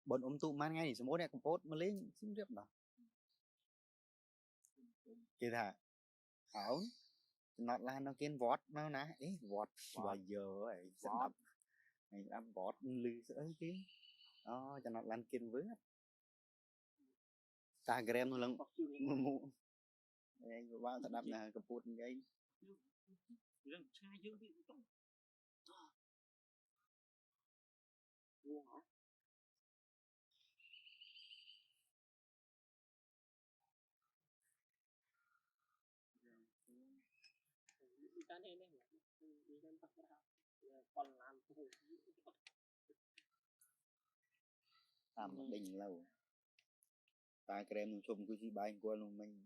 Bọn tụ man ngay thì số mốt này cũng post mà lên xin tiếp đó kì thà ảo nọt là nó kiên vót nó ná ấy vót bao giờ ấy sẽ đập này đập vót lư ấy kia đó cho nó lan kiên với Instagram nó lần mù đây bao ta đập là cái post cái làm đỉnh lâu Instagram nó chụp cái gì bài của luôn mình